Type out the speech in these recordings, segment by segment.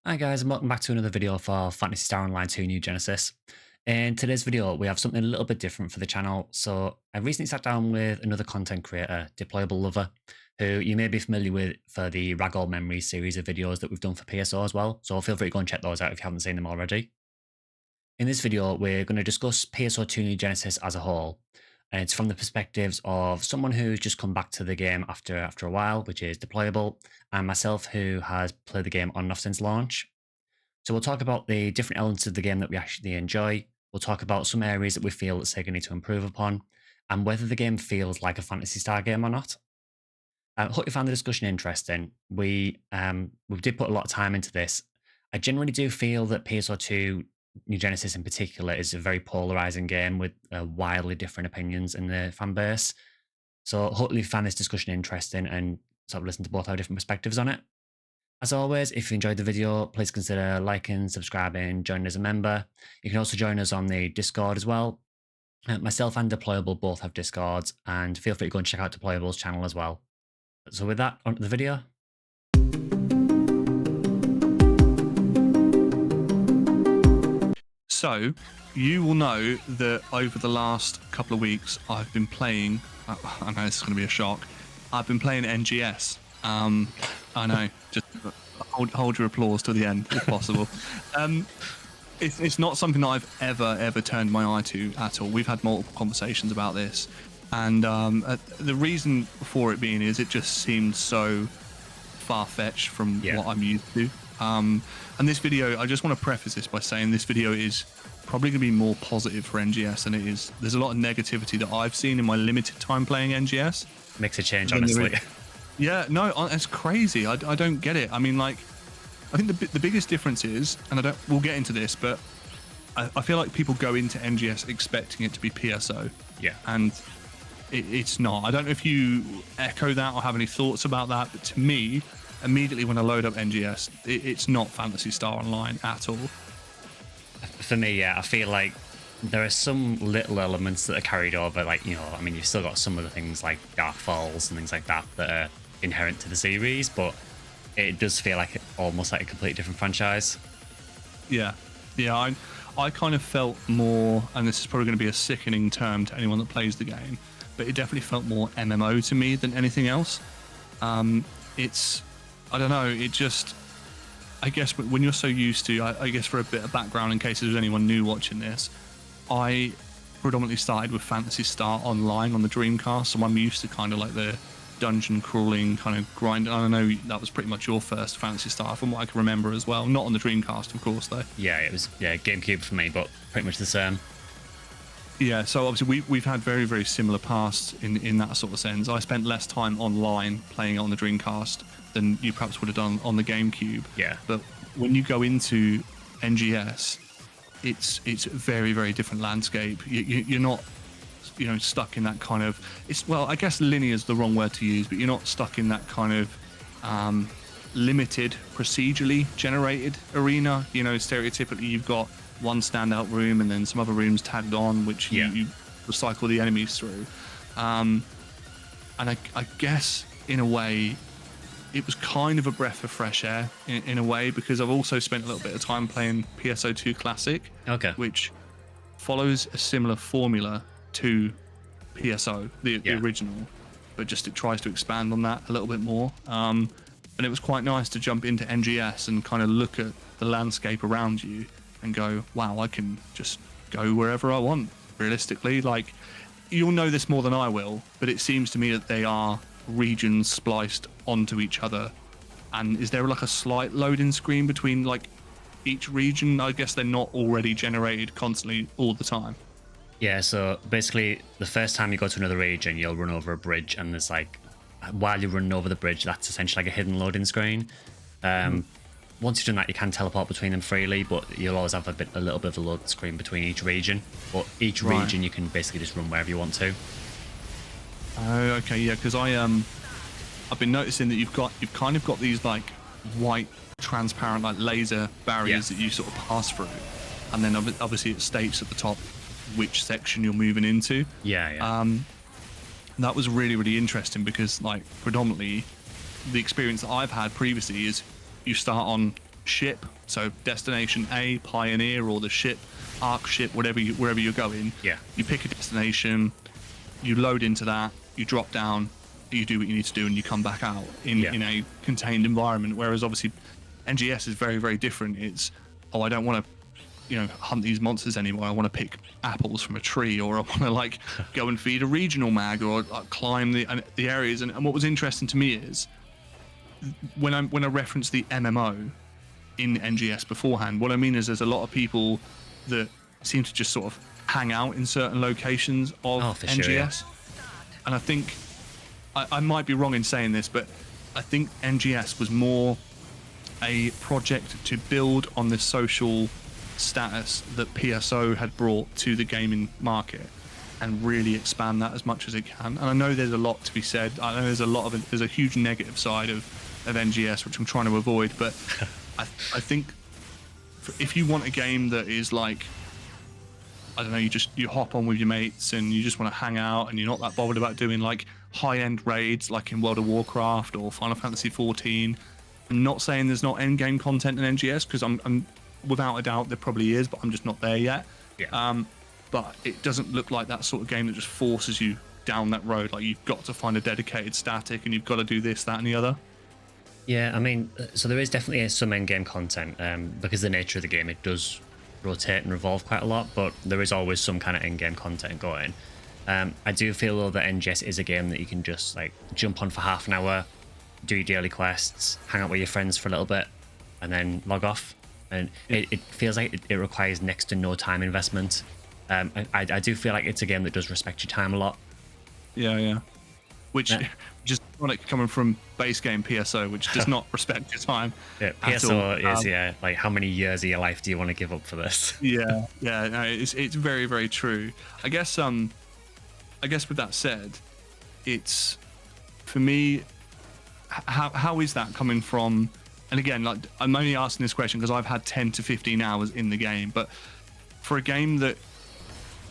Hi guys, and welcome back to another video for Phantasy Star Online-2 New Genesis. In today's video, we have something a little bit different for the channel. So I recently sat down with another content creator, Deployable Lover, who you may be familiar with for the Ragdoll Memories series of videos that we've done for PSO as well. So feel free to go and check those out if you haven't seen them already. In this video, we're going to discuss PSO2 New Genesis as a whole. And it's from the perspectives of someone who's just come back to the game after a while, which is Deployable, and myself, who has played the game on and off since launch. So we'll talk about the different elements of the game that we actually enjoy. We'll talk about some areas that we feel that Sega need to improve upon, and whether the game feels like a Phantasy Star game or not. I hope you found the discussion interesting. We did put a lot of time into this. I generally do feel that PSO2 New Genesis in particular is a very polarizing game with wildly different opinions in the fan base. So hopefully you found this discussion interesting and sort of listen to both our different perspectives on it. As always, if you enjoyed the video, please consider liking, subscribing, joining as a member. You can also join us on the Discord as well. Myself and Deployable both have Discords, and feel free to go and check out Deployable's channel as well. So with that, on to the video. So, you will know that over the last couple of weeks, I've been playing. I know this is going to be a shock. I've been playing NGS. I know. Just hold your applause to the end, if possible. It's not something that I've ever turned my eye to at all. We've had multiple conversations about this, and the reason for it being is it just seemed so far-fetched from what I'm used to. And this video, I just want to preface this by saying this video is probably going to be more positive for NGS than it is. There's a lot of negativity that I've seen in my limited time playing NGS. Makes a change, honestly. Yeah, no, it's crazy. I don't get it. I mean, like, I think the biggest difference is, and we'll get into this, but I feel like people go into NGS expecting it to be PSO. Yeah. And it's not. I don't know if you echo that or have any thoughts about that, but to me, immediately when I load up NGS, it's not Phantasy Star Online at all. For me, yeah, I feel like there are some little elements that are carried over, like, you know, I mean, you've still got some of the things like Dark Falls and things like that that are inherent to the series, but it does feel like almost like a completely different franchise. Yeah, I kind of felt more, and this is probably going to be a sickening term to anyone that plays the game, but it definitely felt more MMO to me than anything else. I don't know, it just, I guess when you're so used to, I guess for a bit of background in case there's anyone new watching this, I predominantly started with Phantasy Star Online on the Dreamcast, so I'm used to kind of like the dungeon crawling kind of grind. I don't know, that was pretty much your first Phantasy Star from what I can remember as well. Not on the Dreamcast, of course, though. Yeah, it was GameCube for me, but pretty much the same. Yeah, so obviously we've had very, very similar pasts in that sort of sense. I spent less time online playing it on the Dreamcast than you perhaps would have done on the GameCube. Yeah. But when you go into NGS, it's a very, very different landscape. You're not, stuck in that kind of, I guess linear is the wrong word to use, but you're not stuck in that kind of limited, procedurally generated arena. Stereotypically you've got one standout room and then some other rooms tagged on, which you recycle the enemies through. And I guess in a way, it was kind of a breath of fresh air in a way, because I've also spent a little bit of time playing PSO2 Classic, which follows a similar formula to PSO, the original, but just it tries to expand on that a little bit more. And it was quite nice to jump into NGS and kind of look at the landscape around you and go, wow, I can just go wherever I want, realistically. Like, you'll know this more than I will, but it seems to me that they are regions spliced onto each other. And is there like a slight loading screen between like each region? I guess they're not already generated constantly all the time. Yeah, so basically the first time you go to another region, you'll run over a bridge, and there's like, while you're running over the bridge, that's essentially like a hidden loading screen. Once you've done that, you can teleport between them freely, but you'll always have a little bit of a load screen between each region. But each region you can basically just run wherever you want to. Oh, okay, yeah, because I've been noticing that you've kind of got these like white transparent like laser barriers that you sort of pass through, and then obviously it states at the top which section you're moving into. That was really, really interesting, because like predominantly the experience that I've had previously is you start on ship, so destination A, Pioneer, or the ship, Arc ship, wherever you're going. Yeah. You pick a destination, you load into that, you drop down, you do what you need to do, and you come back out in a contained environment. Whereas obviously NGS is very, very different. It's, oh, I don't want to, hunt these monsters anymore. I want to pick apples from a tree, or I want to like go and feed a regional mag, or climb the areas. And what was interesting to me is when I reference the MMO in NGS beforehand, what I mean is there's a lot of people that seem to just sort of hang out in certain locations of NGS. Sure, yeah. And I think I might be wrong in saying this, but I think NGS was more a project to build on the social status that PSO had brought to the gaming market and really expand that as much as it can. And I know there's a lot to be said. I know there's a huge negative side of NGS, which I'm trying to avoid, but I think if you want a game that is like, I don't know, you hop on with your mates and you just want to hang out and you're not that bothered about doing like high-end raids like in World of Warcraft or Final Fantasy 14. I'm not saying there's not endgame content in NGS, because I'm without a doubt there probably is, but I'm just not there yet. Yeah. But it doesn't look like that sort of game that just forces you down that road. Like, you've got to find a dedicated static and you've got to do this, that, and the other. Yeah, I mean, so there is definitely some end-game content, because the nature of the game, it does rotate and revolve quite a lot, but there is always some kind of end-game content going. I do feel though that NGS is a game that you can just like jump on for half an hour, do your daily quests, hang out with your friends for a little bit, and then log off. And it feels like it requires next to no time investment. I do feel like it's a game that does respect your time a lot. Yeah. Which just ironic coming from base game PSO, which does not respect your time. Yeah, PSO is like, how many years of your life do you want to give up for this? No, it's very, very true. I guess with that said, it's, for me, how is that coming from? And again, like, I'm only asking this question because I've had 10 to 15 hours in the game, but for a game that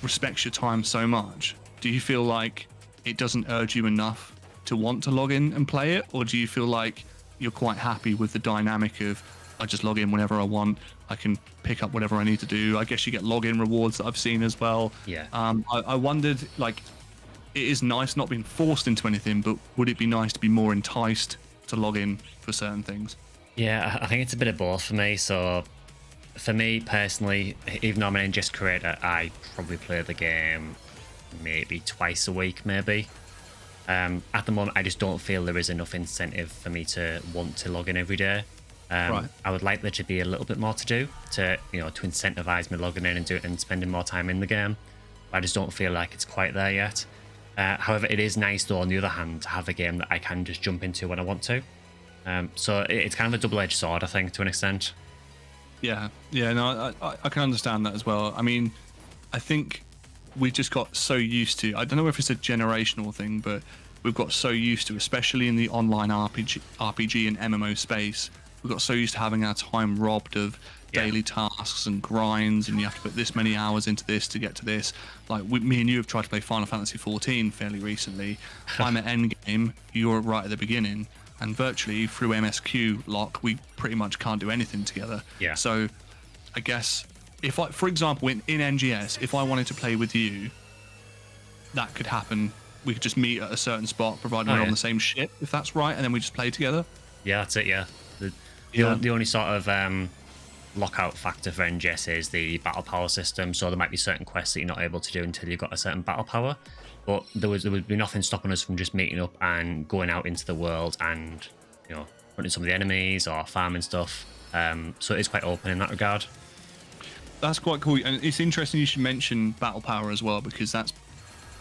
respects your time so much, do you feel like it doesn't urge you enough to want to log in and play it? Or do you feel like you're quite happy with the dynamic of, I just log in whenever I want, I can pick up whatever I need to do? I guess you get login rewards that I've seen as well. Yeah. I wondered, like, it is nice not being forced into anything, but would it be nice to be more enticed to log in for certain things? Yeah, I think it's a bit of both for me. So for me personally, even though I'm an NGS creator, I probably play the game maybe twice a week, maybe. At the moment, I just don't feel there is enough incentive for me to want to log in every day. Right. I would like there to be a little bit more to do to incentivize me logging in and spending more time in the game. I just don't feel like it's quite there yet. However, it is nice though, on the other hand, to have a game that I can just jump into when I want to. So it's kind of a double-edged sword, I think, to an extent. Yeah, no, I can understand that as well. I mean, I think we just got so used to, I don't know if it's a generational thing, but we've got so used to, especially in the online RPG and MMO space, we've got so used to having our time robbed of daily tasks and grinds, and you have to put this many hours into this to get to this. Like, me and you have tried to play Final Fantasy 14 fairly recently. I'm at Endgame, you're right at the beginning, and virtually through MSQ lock, we pretty much can't do anything together. Yeah. So I guess if I, for example, in NGS, if I wanted to play with you, that could happen. We could just meet at a certain spot, provided we're on the same ship, if that's right, and then we just play together. Yeah, that's it, yeah. The only sort of lockout factor for NGS is the battle power system, so there might be certain quests that you're not able to do until you've got a certain battle power. But there would be nothing stopping us from just meeting up and going out into the world and, hunting some of the enemies or farming stuff. So it is quite open in that regard. That's quite cool. And it's interesting you should mention battle power as well, because that's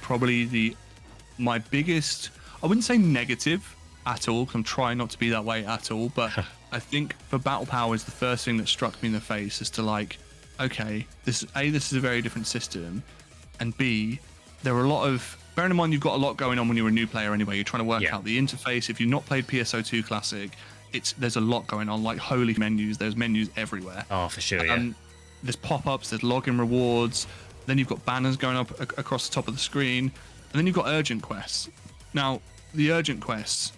probably my biggest, I wouldn't say negative at all, because I'm trying not to be that way at all, but I think for battle power is the first thing that struck me in the face, as to like, okay, this is a very different system, and B, there are a lot of, bearing in mind you've got a lot going on when you're a new player anyway, you're trying to work out the interface. If you've not played PSO2 Classic, there's a lot going on, like holy menus, there's menus everywhere. Oh, for sure, yeah. There's pop-ups, there's login rewards, then you've got banners going up across the top of the screen, and then you've got urgent quests. Now, the urgent quests,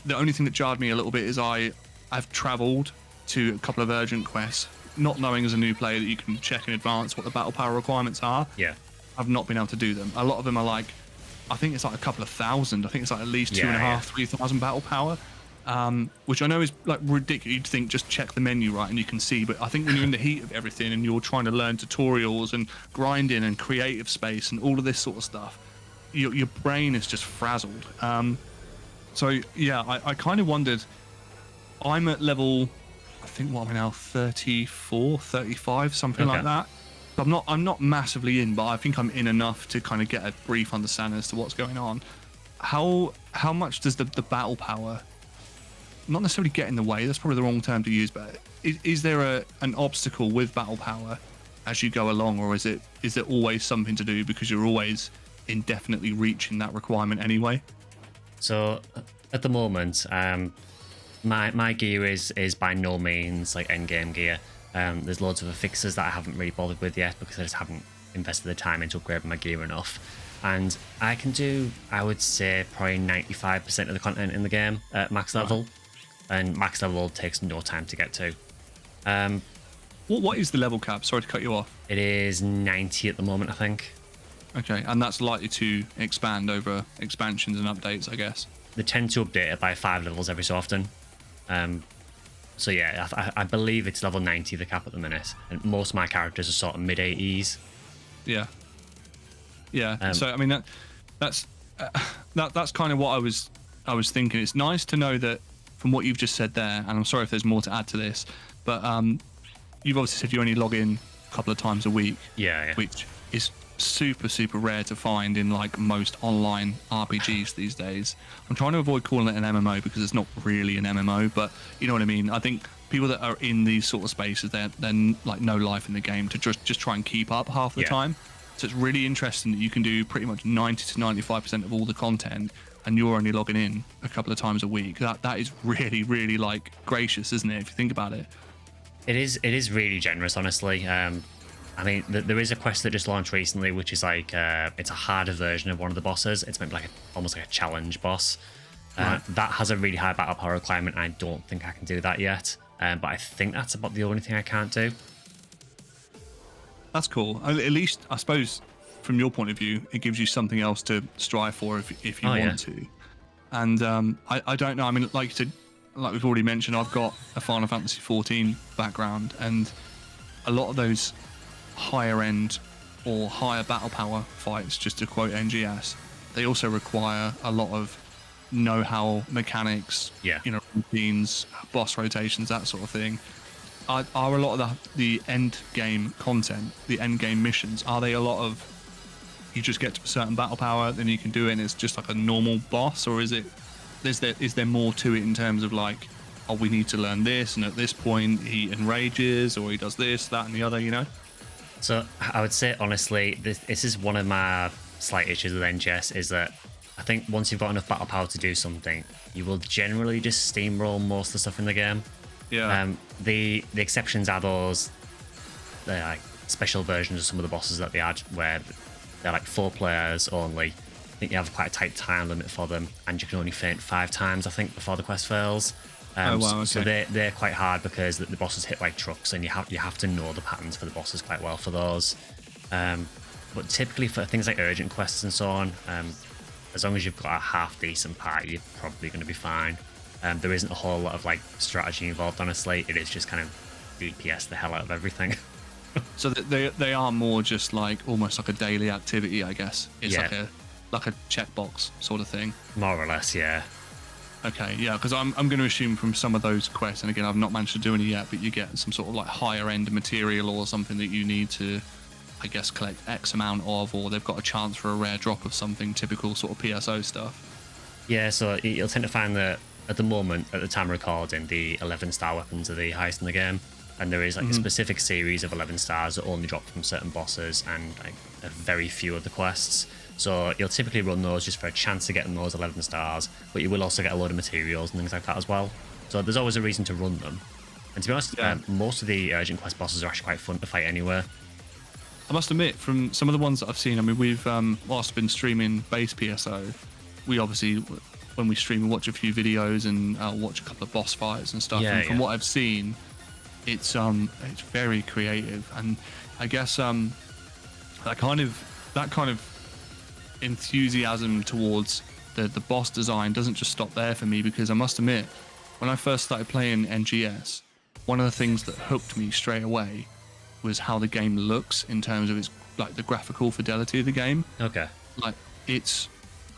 the only thing that jarred me a little bit is I've travelled to a couple of urgent quests, not knowing as a new player that you can check in advance what the battle power requirements are. Yeah. I've not been able to do them. A lot of them are like, I think it's like a couple of thousand. I think it's like at least 2,500, 3,000 battle power, which I know is like ridiculous. You'd think just check the menu right and you can see, but I think when you're in the heat of everything and you're trying to learn tutorials and grinding and creative space and all of this sort of stuff, your brain is just frazzled. So yeah, I kind of wondered. I'm at level, I think what am I now, 34, 35, something like that. I'm not massively in, but I think I'm in enough to kind of get a brief understanding as to what's going on. How much does the battle power not necessarily get in the way? That's probably the wrong term to use, but is there an obstacle with battle power as you go along, or is it always something to do because you're always indefinitely reaching that requirement anyway? So at the moment, my gear is by no means like endgame gear. There's loads of affixes that I haven't really bothered with yet because I just haven't invested the time into upgrading my gear enough. And I can do, I would say, probably 95% of the content in the game at max level. And max level takes no time to get to. What is the level cap? Sorry to cut you off. It is 90 at the moment, I think. Okay, and that's likely to expand over expansions and updates, I guess. They tend to update it by 5 levels every so often. So yeah, I believe it's level 90, the cap at the minute, and most of my characters are sort of mid 80s. Yeah. So I mean that's kind of what I was thinking. It's nice to know that from what you've just said there, and I'm sorry if there's more to add to this, but you've obviously said you only log in a couple of times a week. Yeah. Which is super rare to find in like most online RPGs these days. I'm trying to avoid calling it an MMO because it's not really an MMO, but you know what I mean. I think people that are in these sort of spaces, they're like no life in the game to just try and keep up half the time. So it's really interesting that you can do pretty much 90 to 95% of all the content and you're only logging in a couple of times a week. That is really like gracious, isn't it, if you think about it? It is really generous, honestly. I mean, there is a quest that just launched recently, which is like it's a harder version of one of the bosses. It's meant to be like almost like a challenge boss. That has a really high battle power requirement. I don't think I can do that yet, but I think that's about the only thing I can't do. That's cool. At least, I suppose, from your point of view, it gives you something else to strive for if you want to. And I don't know. I mean, like we've already mentioned, I've got a Final Fantasy 14 background, and a lot of those higher end or higher battle power fights, just to quote NGS, they also require a lot of know-how, mechanics, routines, boss rotations, that sort of thing. Are a lot of the end game content, the end game missions, are they a lot of you just get to a certain battle power, then you can do it and it's just like a normal boss, or is there more to it in terms of like, oh, we need to learn this, and at this point he enrages or he does this, that and the other, you know? So I would say, honestly, this is one of my slight issues with NGS, is that I think once you've got enough battle power to do something, you will generally just steamroll most of the stuff in the game. Yeah. The exceptions are those like special versions of some of the bosses that they add, where they're like 4 players only. I think you have quite a tight time limit for them, and you can only faint 5 times, I think, before the quest fails. Oh, wow, okay. So they're quite hard because the bosses hit like trucks, and you have to know the patterns for the bosses quite well for those. But typically for things like urgent quests and so on, as long as you've got a half decent party, you're probably going to be fine. There isn't a whole lot of like strategy involved, honestly. It is just kind of DPS the hell out of everything. So they are more just like almost like a daily activity, I guess. It's like a checkbox sort of thing. More or less, yeah. Okay, yeah, because I'm going to assume from some of those quests, and again, I've not managed to do any yet, but you get some sort of like higher end material or something that you need to, I guess, collect X amount of, or they've got a chance for a rare drop of something, typical sort of PSO stuff. Yeah, so you'll tend to find that at the moment, at the time of recording, the 11-star weapons are the highest in the game, and there is like a specific series of 11 stars that only drop from certain bosses and like a very few of the quests. So you'll typically run those just for a chance of getting those 11 stars, but you will also get a load of materials and things like that as well. So there's always a reason to run them. And to be honest, most of the urgent quest bosses are actually quite fun to fight anyway. I must admit, from some of the ones that I've seen, I mean, we've, whilst I've been streaming base PSO, we obviously, when we stream, we watch a few videos and watch a couple of boss fights and stuff. And from what I've seen, it's very creative, and I guess that kind of enthusiasm towards the boss design doesn't just stop there for me, because I must admit, when I first started playing NGS, one of the things that hooked me straight away was how the game looks in terms of its like the graphical fidelity of the game. Okay. Like, it's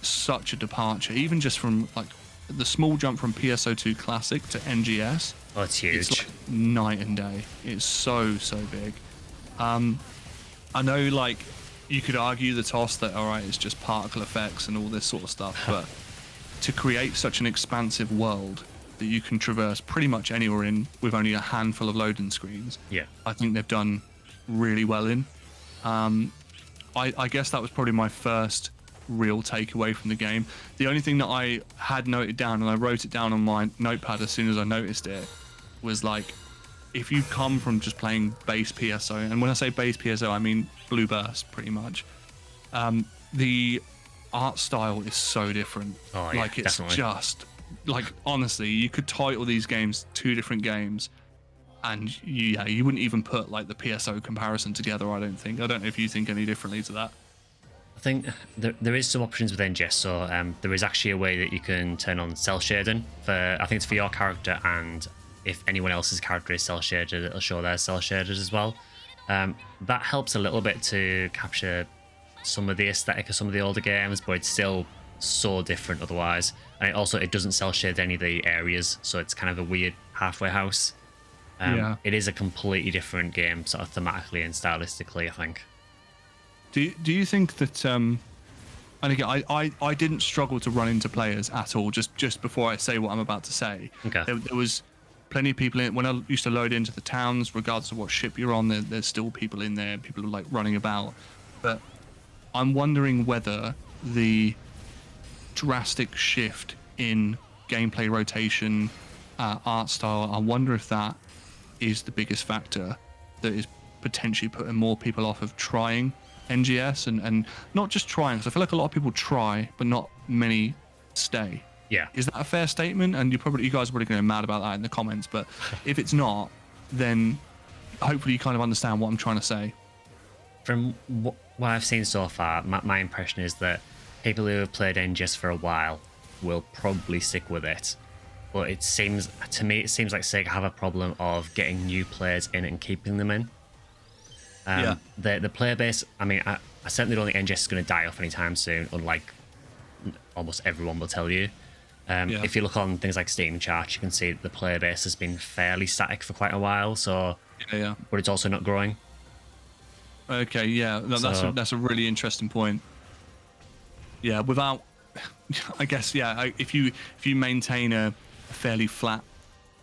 such a departure, even just from like the small jump from PSO2 Classic to NGS. Oh, it's huge. It's like night and day. It's so big. I know, like, you could argue the toss that, all right, it's just particle effects and all this sort of stuff, but to create such an expansive world that you can traverse pretty much anywhere in with only a handful of loading screens, Yeah. I think they've done really well in. I guess that was probably my first real takeaway from the game. The only thing that I had noted down, and I wrote it down on my notepad as soon as I noticed it, was like, if you come from just playing base PSO, and when I say base PSO, I mean Blue Burst pretty much, the art style is so different. Oh, yeah, like, it's definitely. just like, honestly, you could title these games two different games, and you wouldn't even put like the PSO comparison together. I don't know if you think any differently to that. I think there is some options with NGS. So there is actually a way that you can turn on cell shading for, I think it's for your character, and if anyone else's character is cell shaded, it'll show their cell shaded as well. That helps a little bit to capture some of the aesthetic of some of the older games, but it's still so different otherwise. And it doesn't cell shade any of the areas, so it's kind of a weird halfway house. It is a completely different game, sort of thematically and stylistically, I think. Do you think that and again, I didn't struggle to run into players at all, just before I say what I'm about to say. Okay. There was plenty of people in when I used to load into the towns, regardless of what ship you're on, there's still people in there, people are like running about. But I'm wondering whether the drastic shift in gameplay rotation, art style, I wonder if that is the biggest factor that is potentially putting more people off of trying NGS, and not just trying, because I feel like a lot of people try, but not many stay. Yeah. Is that a fair statement? And you guys are probably going to be mad about that in the comments, but if it's not, then hopefully you kind of understand what I'm trying to say. From what I've seen so far, my impression is that people who have played NGS for a while will probably stick with it. But it seems like Sega have a problem of getting new players in and keeping them in. The player base, I mean, I certainly don't think NGS is going to die off anytime soon, unlike almost everyone will tell you. If you look on things like Steam charts, you can see that the player base has been fairly static for quite a while. So, but it's also not growing. Okay, yeah, that's a really interesting point. Yeah, without, I guess, if you maintain a fairly flat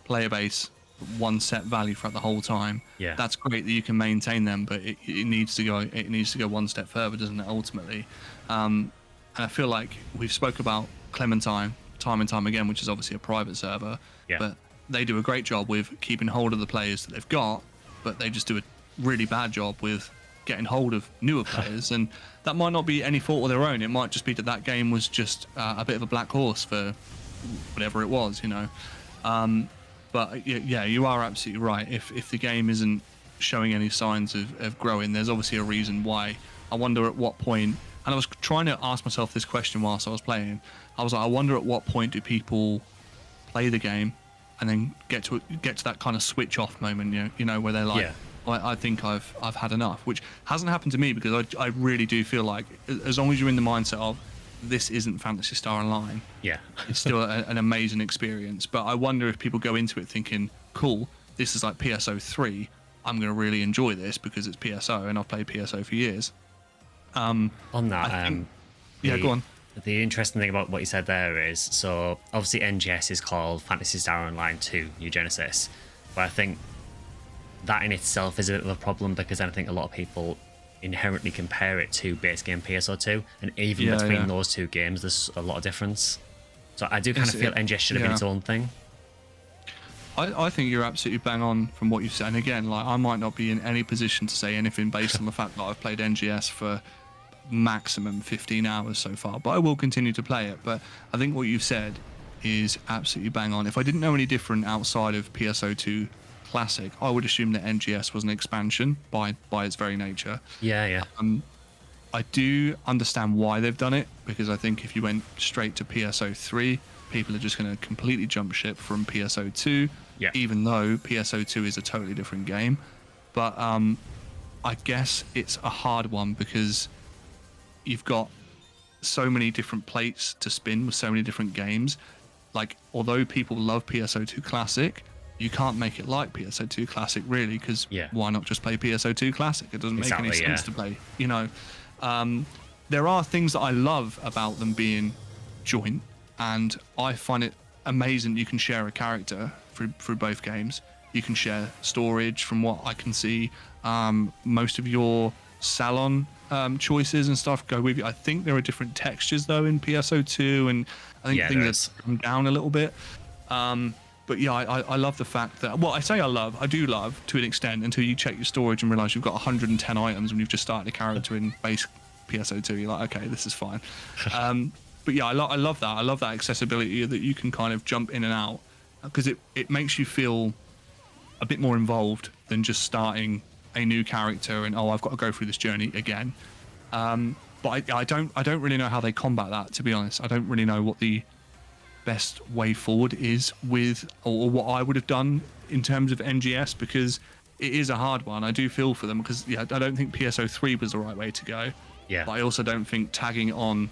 player base, one set value throughout the whole time, that's great that you can maintain them, but it needs to go one step further, doesn't it, ultimately? And I feel like we've spoke about Clementine time and time again, which is obviously a private server, but they do a great job with keeping hold of the players that they've got, but they just do a really bad job with getting hold of newer players. And that might not be any fault of their own. It might just be that game was just a bit of a black horse for whatever it was, you know. But yeah, you are absolutely right. If the game isn't showing any signs of growing, there's obviously a reason why. I wonder at what point, and I was trying to ask myself this question whilst I was playing. I was like, I wonder at what point do people play the game and then get to that kind of switch off moment, you know, where they're like, I think I've had enough, which hasn't happened to me, because I really do feel like as long as you're in the mindset of this isn't Phantasy Star Online, it's still an amazing experience. But I wonder if people go into it thinking, cool, this is like PSO 3, I'm going to really enjoy this because it's PSO and I've played PSO for years. On that, go on. The interesting thing about what you said there is, so obviously NGS is called Phantasy Star Online 2 New Genesis, but I think that in itself is a bit of a problem, because I think a lot of people inherently compare it to base game PSO2, and even between those two games there's a lot of difference. So I do kind of feel NGS should have been its own thing. I think you're absolutely bang on from what you've said. And again, like, I might not be in any position to say anything based on the fact that I've played NGS for maximum 15 hours so far, but I will continue to play it. But I think what you've said is absolutely bang on. If I didn't know any different outside of PSO2 Classic, I would assume that NGS was an expansion by its very nature. Yeah, yeah. I do understand why they've done it, because I think if you went straight to PSO3, people are just going to completely jump ship from PSO2, Yeah. even though PSO2 is a totally different game. But I guess it's a hard one because you've got so many different plates to spin with so many different games. Like, although people love PSO2 Classic, you can't make it like PSO2 Classic, really, because Yeah. why not just play PSO2 Classic? It doesn't make any sense to play, you know. There are things that I love about them being joint, and I find it amazing you can share a character through both games. You can share storage, from what I can see. Most of your salon choices and stuff go with you. I think there are different textures though in PSO2, and I think things have come down a little bit. But yeah, I love the fact that, well, I do love to an extent, until you check your storage and realize you've got 110 items when you've just started a character in base PSO2. You're like, okay, this is fine. But yeah, I love that. I love that accessibility that you can kind of jump in and out, because it makes you feel a bit more involved than just starting a new character and, oh, I've got to go through this journey again. But I don't really know how they combat that, to be honest. I don't really know what the best way forward is with, or what I would have done in terms of NGS, because it is a hard one. I do feel for them, because yeah, I don't think PSO3 was the right way to go. Yeah. But I also don't think tagging it on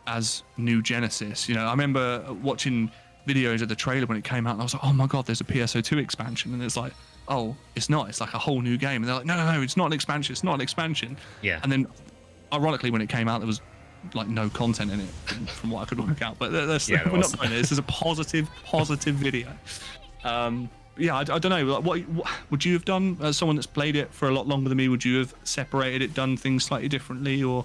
as new Genesis, you know, I remember watching videos of the trailer when it came out, and I was like, oh my god, there's a PSO2 expansion, and it's like, oh, it's not, it's like a whole new game. And they're like, no, it's not an expansion, it's not an expansion. Yeah. And then ironically, when it came out, there was like no content in it from what I could work out. But we're not doing this. This is a positive video. Yeah, I don't know. Like, what would you have done as someone that's played it for a lot longer than me? Would you have separated it, done things slightly differently, or?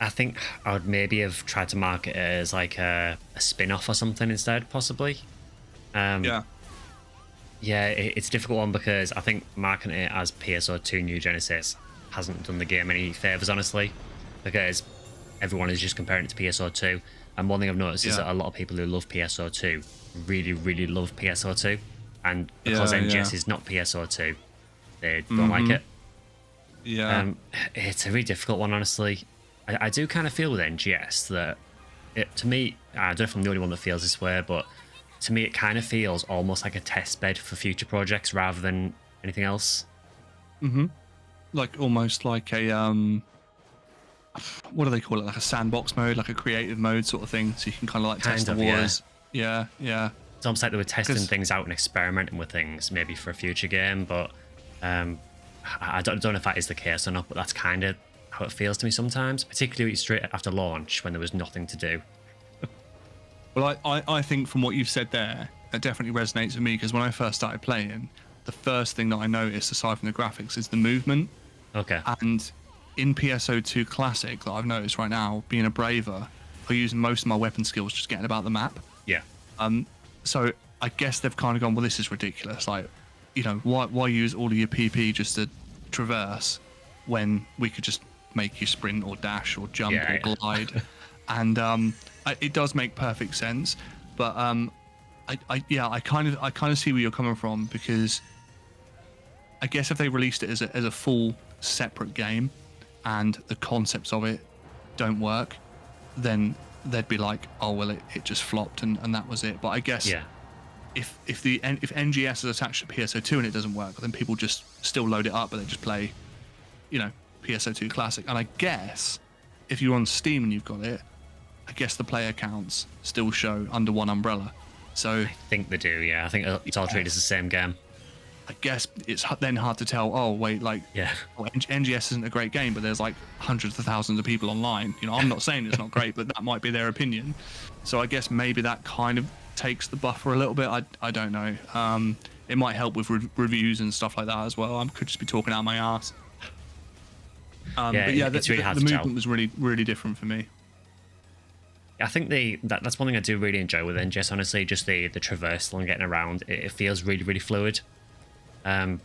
I think I would maybe have tried to market it as like a spin-off or something instead, possibly. Yeah. Yeah, it's a difficult one, because I think marketing it as PSO2 New Genesis hasn't done the game any favors, honestly, because everyone is just comparing it to PSO2. And one thing I've noticed is that a lot of people who love PSO2 really, really love PSO2, and because NGS is not PSO2, they don't like it. Yeah. It's a really difficult one, honestly. I do kind of feel with NGS that to me, I don't know if I'm the only one that feels this way, but to me it kind of feels almost like a test bed for future projects rather than anything else. Like almost like a what do they call it? Like a sandbox mode, like a creative mode sort of thing. So you can kind of like test the waters. Yeah. It's almost like they were testing things out and experimenting with things, maybe for a future game. But I don't know if that is the case or not. But that's kind of how it feels to me sometimes, particularly straight after launch when there was nothing to do. Well, I think from what you've said there, that definitely resonates with me, because when I first started playing, the first thing that I noticed, aside from the graphics, is the movement. Okay. And in PSO2 Classic, that I've noticed right now, being a Braver, I use most of my weapon skills just getting about the map. Yeah. So I guess they've kind of gone, well, this is ridiculous. Like, you know, why use all of your PP just to traverse when we could just make you sprint or dash or jump or glide? And it does make perfect sense, but I kind of see where you're coming from, because I guess if they released it as a full separate game and the concepts of it don't work, then they'd be like, oh well, it just flopped and that was it. But I guess if NGS is attached to PSO2 and it doesn't work, then people just still load it up, but they just play, you know, PSO2 Classic. And I guess if you're on Steam and you've got it, I guess the player counts still show under one umbrella. So I think they do, yeah. I think it's all treated as the same game. I guess it's then hard to tell, oh wait, like, well, NGS isn't a great game, but there's like hundreds of thousands of people online. You know, I'm not saying it's not great, but that might be their opinion. So I guess maybe that kind of takes the buffer a little bit. I don't know. It might help with reviews and stuff like that as well. I could just be talking out my ass. But yeah, it's really hard to movement tell. was really, really different for me. I think that's one thing I do really enjoy with NGS, honestly, just the traversal and getting around. It feels really, really fluid. I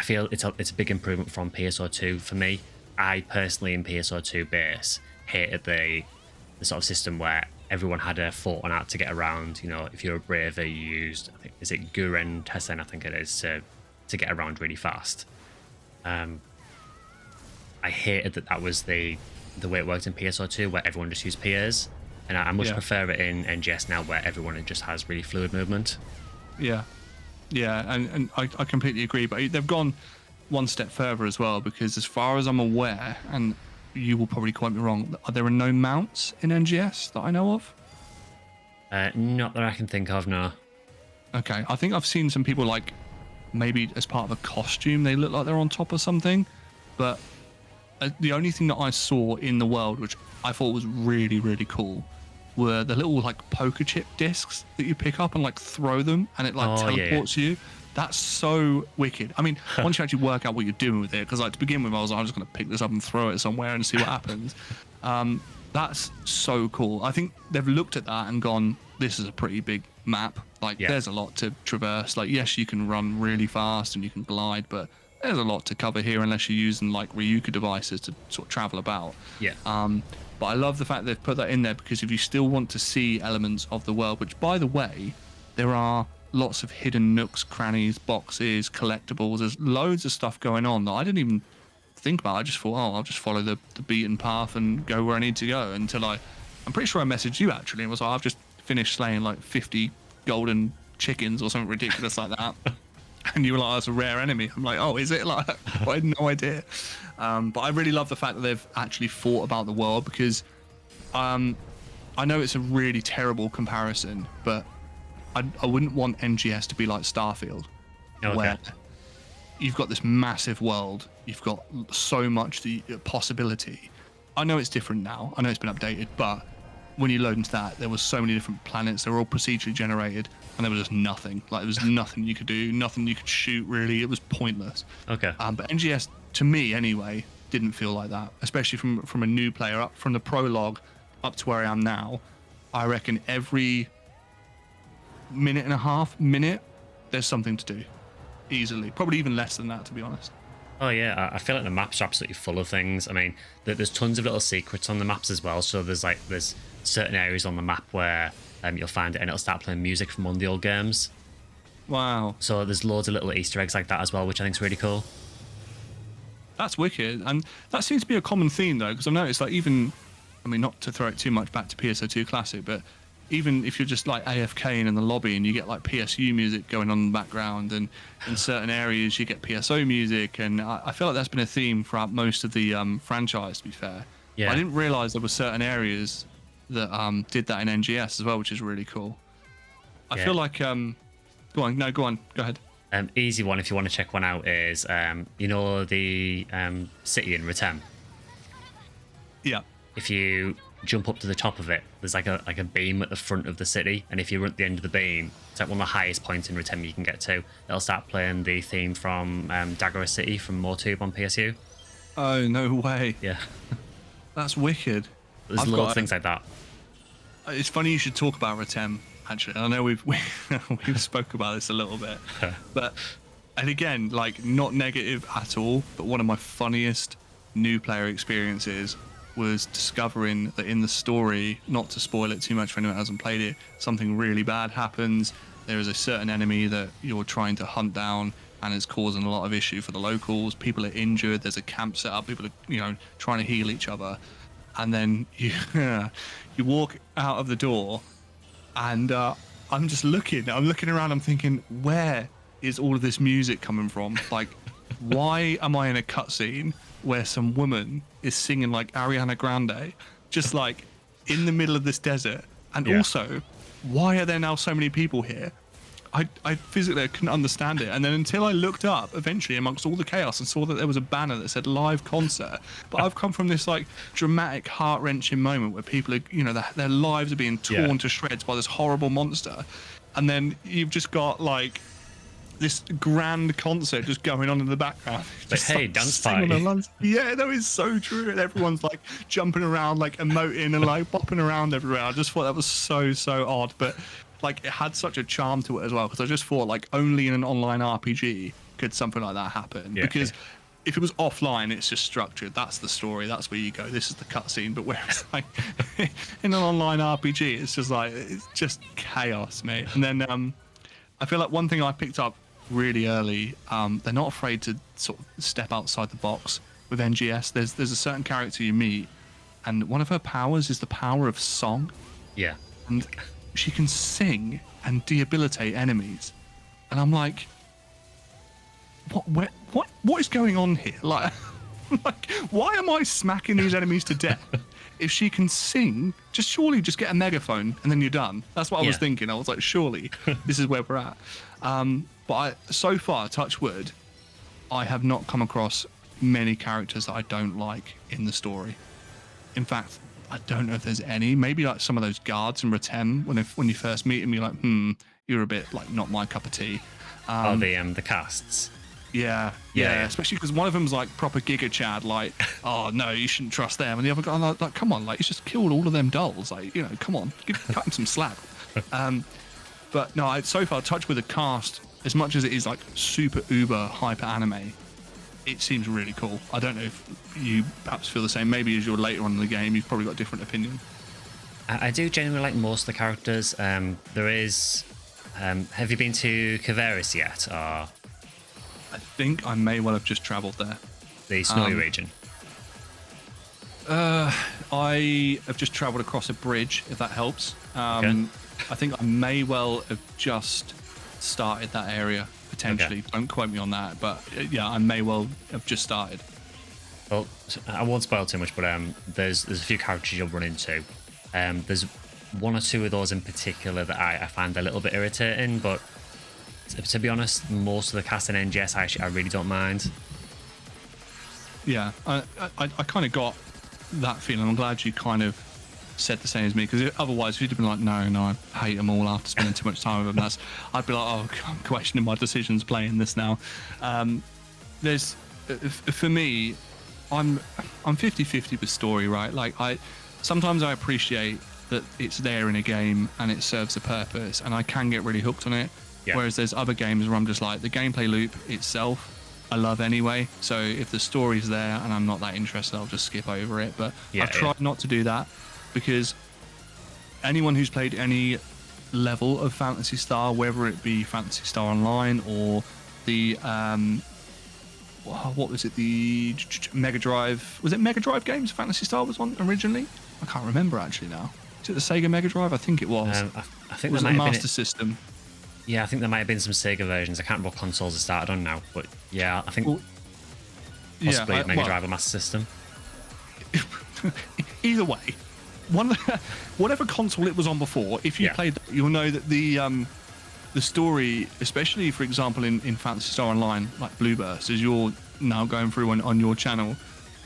feel it's a big improvement from PSO2 for me. I personally, in PSO2 base, hated the sort of system where everyone had a Photon out to get around. You know, if you're a braver, you used, I think, is it Guren Tessen, I think it is, to get around really fast. I hated that was the way it worked in PSO2, where everyone just used peers, and I much prefer it in NGS now, where everyone just has really fluid movement. Yeah, and I completely agree, but they've gone one step further as well, because as far as I'm aware, and you will probably quote me wrong, there are no mounts in NGS that I know of. Not that I can think of, no. Okay, I think I've seen some people, like, maybe as part of a costume, they look like they're on top of something, but the only thing that I saw in the world, which I thought was really, really cool, were the little, like, poker chip discs that you pick up and, like, throw them, and it, like, teleports you. That's so wicked. I mean, once you actually work out what you're doing with it, because, like, to begin with, I was just going to pick this up and throw it somewhere and see what happens. That's so cool. I think they've looked at that and gone, this is a pretty big map. Like, there's a lot to traverse. Like, yes, you can run really fast and you can glide, but there's a lot to cover here unless you're using, like, Ryuka devices to sort of travel about. Yeah. But I love the fact they've put that in there, because if you still want to see elements of the world, which, by the way, there are lots of hidden nooks, crannies, boxes, collectibles. There's loads of stuff going on that I didn't even think about. I just thought, I'll just follow the beaten path and go where I need to go, until I'm pretty sure I messaged you actually and was like, I've just finished slaying like 50 golden chickens or something ridiculous like that. And you were like, oh, that's a rare enemy. I'm like, oh, is it? Like, I had no idea. But I really love the fact that they've actually thought about the world, because I know it's a really terrible comparison, but I wouldn't want NGS to be like Starfield, where you've got this massive world, you've got so much the possibility. I know it's different now, I know it's been updated, but when you load into that, there was so many different planets, they were all procedurally generated, and there was just nothing. Like, there was nothing you could do, nothing you could shoot, really. It was pointless. Okay. But NGS, to me anyway, didn't feel like that, especially from a new player, up from the prologue up to where I am now. I reckon every minute and a half, there's something to do, easily. Probably even less than that, to be honest. Oh yeah, I feel like the maps are absolutely full of things. I mean, there's tons of little secrets on the maps as well. So there's certain areas on the map where you'll find it and it'll start playing music from one of the old games. Wow. So there's loads of little Easter eggs like that as well, which I think is really cool. That's wicked. And that seems to be a common theme, though, because I've noticed, like, even, I mean, not to throw it too much back to PSO2 Classic, but even if you're just like AFKing in the lobby and you get like PSU music going on in the background, and in certain areas you get PSO music, and I feel like that's been a theme throughout most of the franchise, to be fair. Yeah. But I didn't realize there were certain areas that did that in NGS as well, which is really cool. I feel like go on, go ahead. Easy one if you want to check one out is you know the city in Retem. Yeah. If you jump up to the top of it, there's like a beam at the front of the city, and if you're at the end of the beam, it's like one of the highest points in Retem you can get to. It'll start playing the theme from Dagora City from MoreTube on PSU. Oh, no way. Yeah. That's wicked. There's loads of things like that. It's funny you should talk about Retem, actually. I know we've spoke about this a little bit, but, and again, like, not negative at all, but one of my funniest new player experiences was discovering that in the story, not to spoil it too much for anyone who hasn't played it, something really bad happens. There is a certain enemy that you're trying to hunt down, and it's causing a lot of issue for the locals. People are injured. There's a camp set up. People are, trying to heal each other. And then you walk out of the door, and I'm just looking. I'm looking around. I'm thinking, where is all of this music coming from? Like, why am I in a cutscene where some woman is singing like Ariana Grande, just like in the middle of this desert? And also, why are there now so many people here? I physically couldn't understand it. And then until I looked up eventually amongst all the chaos and saw that there was a banner that said live concert. But I've come from this like dramatic, heart-wrenching moment where people are, their lives are being torn to shreds by this horrible monster. And then you've just got like this grand concert just going on in the background. Like, hey, dance party. Yeah, that is so true. And everyone's like jumping around, like emoting and like bopping around everywhere. I just thought that was so odd. But like, it had such a charm to it as well, because I just thought like only in an online RPG could something like that happen. Because if it was offline, it's just structured. That's the story. That's where you go. This is the cutscene. But whereas like in an online RPG, it's just like it's just chaos, mate. And then I feel like one thing I picked up really early, they're not afraid to sort of step outside the box with NGS. There's a certain character you meet, and one of her powers is the power of song, Yeah. and she can sing and debilitate enemies. And I'm like, what is going on here? Like, like, why am I smacking these enemies to death? If she can sing, surely just get a megaphone and then you're done. That's what I was thinking. I was like, surely this is where we're at. But so far, touch wood, I have not come across many characters that I don't like in the story. In fact, I don't know if there's any. Maybe like some of those guards in Retem, when you first meet them, you're like, you're a bit like not my cup of tea. The casts. Yeah. Especially because one of them's like proper Giga Chad, like, oh no, you shouldn't trust them, and the other guy like, come on, like he's just killed all of them dolls, like, you know, come on, cut him some slack. But no, so far, touch with the cast, as much as it is like super uber hyper anime, it seems really cool. I don't know if you perhaps feel the same. Maybe as you're later on in the game, you've probably got a different opinion. I do genuinely like most of the characters. There is. Have you been to Caveris yet? Or I think I may well have just travelled there. the snowy region? I have just travelled across a bridge, if that helps. Okay. I think I may well have just started that area, potentially. Okay. Don't quote me on that, but yeah, I may well have just started. Well, I won't spoil too much, but there's a few characters you'll run into. There's one or two of those in particular that I find a little bit irritating, but to be honest, most of the cast in NGS I really don't mind. Yeah, I kind of got that feeling. I'm glad you kind of said the same as me, because otherwise if you'd have been like, no, I hate them all after spending too much time with them, I'd be like, oh, I'm questioning my decisions playing this now. There's, for me, I'm 50-50 with story, right? Like sometimes I appreciate that it's there in a game and it serves a purpose, and I can get really hooked on it. Yeah. Whereas there's other games where I'm just like, the gameplay loop itself I love anyway, so if the story's there and I'm not that interested, I'll just skip over it. But I've tried not to do that, because anyone who's played any level of Phantasy Star, whether it be Phantasy Star Online or the what was it, the Mega Drive, was it Mega Drive games Phantasy Star was on originally? I can't remember actually now. Is it the Sega Mega Drive? I think it was. I think was there it might the have Master been System? Yeah, I think there might have been some Sega versions. I can't remember what consoles it started on now, but yeah, I think possibly Mega Drive or Master System. Either way, whatever console it was on before, if you played that, you'll know that the story, especially for example in Phantasy Star Online, like Blueburst, as you're now going through on your channel,